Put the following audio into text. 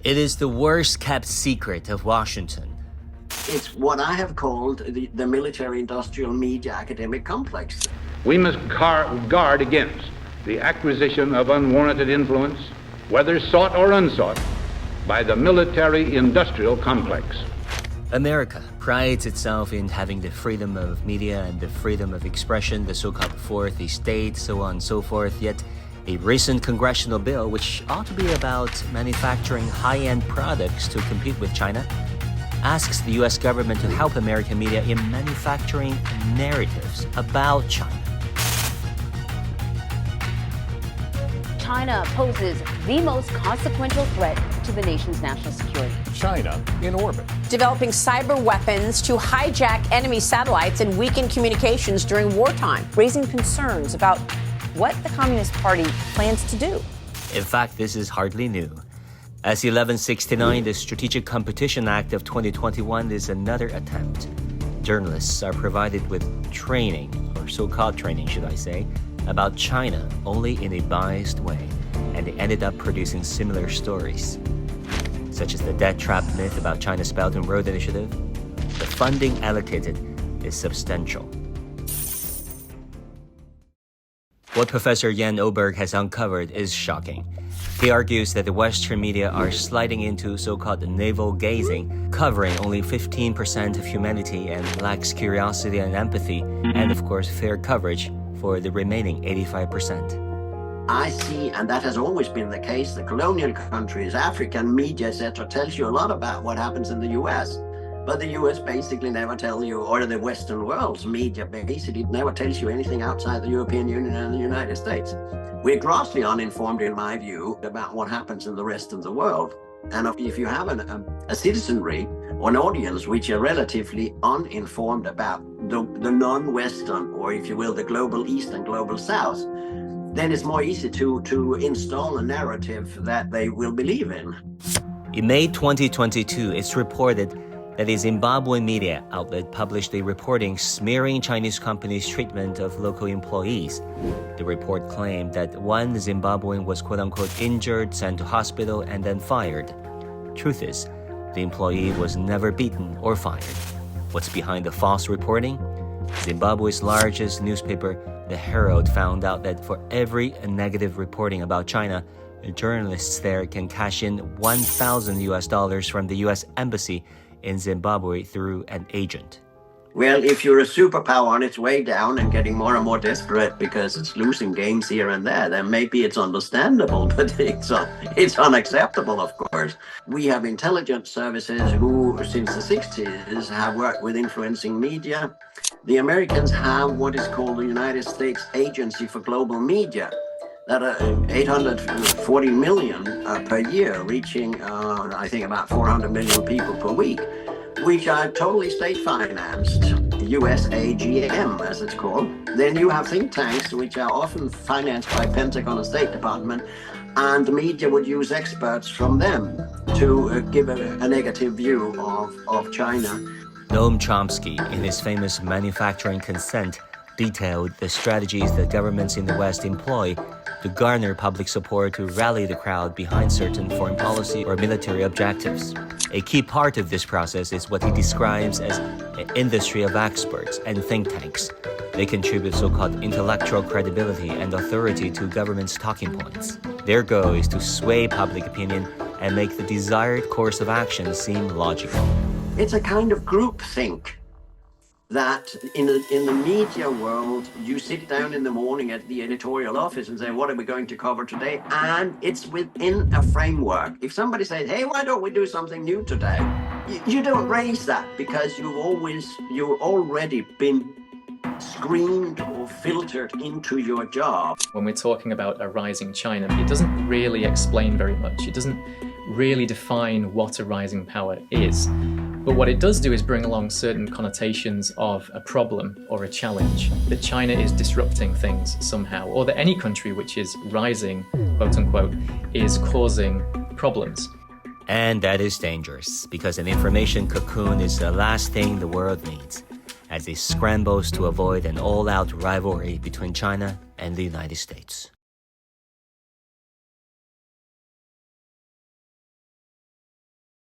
It is the worst-kept secret of Washington. It's what I have called the military-industrial media academic complex. We must guard against the acquisition of unwarranted influence, whether sought or unsought, by the military-industrial complex. America prides itself in having the freedom of media and the freedom of expression, the so-called fourth estate, so on and so forth, yet a recent congressional bill, which ought to be about manufacturing high-end products to compete with China, asks the U.S. government to help American media in manufacturing narratives about China. China poses the most consequential threat to the nation's national security. China in orbit. Developing cyber weapons to hijack enemy satellites and weaken communications during wartime, raising concerns about what the Communist Party plans to do. In fact, this is hardly new. As 1169, the Strategic Competition Act of 2021 is another attempt. Journalists are provided with training, or so-called training, should I say, about China only in a biased way, and they ended up producing similar stories, such as the death trap myth about China's Belt and Road Initiative. The funding allocated is substantial. What Professor Jan Oberg has uncovered is shocking. He argues that the Western media are sliding into so-called navel-gazing, covering only 15% of humanity and lacks curiosity and empathy, and of course fair coverage for the remaining 85%. I see, and that has always been the case, the colonial countries, African media, etc., tells you a lot about what happens in the US. But the US basically never tell you, or the Western world's media basically never tells you anything outside the European Union and the United States. We're grossly uninformed, in my view, about what happens in the rest of the world. And if you have a citizenry or an audience which are relatively uninformed about the non-Western, or if you will, the global East and global South, then it's more easy to install a narrative that they will believe in. In May 2022, it's reported that a Zimbabwean media outlet published a reporting smearing Chinese companies' treatment of local employees. The report claimed that one Zimbabwean was quote-unquote injured, sent to hospital, and then fired. Truth is, the employee was never beaten or fired. What's behind the false reporting? Zimbabwe's largest newspaper, The Herald, found out that for every negative reporting about China, journalists there can cash in $1,000 from the US Embassy in Zimbabwe through an agent. Well, if you're a superpower on its way down and getting more and more desperate because it's losing games here and there, then maybe it's understandable, but it's unacceptable, of course. We have intelligence services who, since the 60s, have worked with influencing media. The Americans have what is called the United States Agency for Global Media, that are 840 million per year, reaching, I think, about 400 million people per week, which are totally state-financed, USAGM, as it's called. Then you have think tanks, which are often financed by Pentagon and State Department, and the media would use experts from them to give a negative view of China. Noam Chomsky, in his famous Manufacturing Consent, detailed the strategies that governments in the West employ to garner public support to rally the crowd behind certain foreign policy or military objectives. A key part of this process is what he describes as an industry of experts and think tanks. They contribute so-called intellectual credibility and authority to government's talking points. Their goal is to sway public opinion and make the desired course of action seem logical. It's a kind of groupthink that in the media world, you sit down in the morning at the editorial office and say, what are we going to cover today? And it's within a framework. If somebody says, hey, why don't we do something new today? You don't raise that because you've already been screened or filtered into your job. When we're talking about a rising China, it doesn't really explain very much. It doesn't really define what a rising power is. But what it does do is bring along certain connotations of a problem or a challenge, that China is disrupting things somehow, or that any country which is rising, quote unquote, is causing problems. And that is dangerous, because an information cocoon is the last thing the world needs, as it scrambles to avoid an all-out rivalry between China and the United States.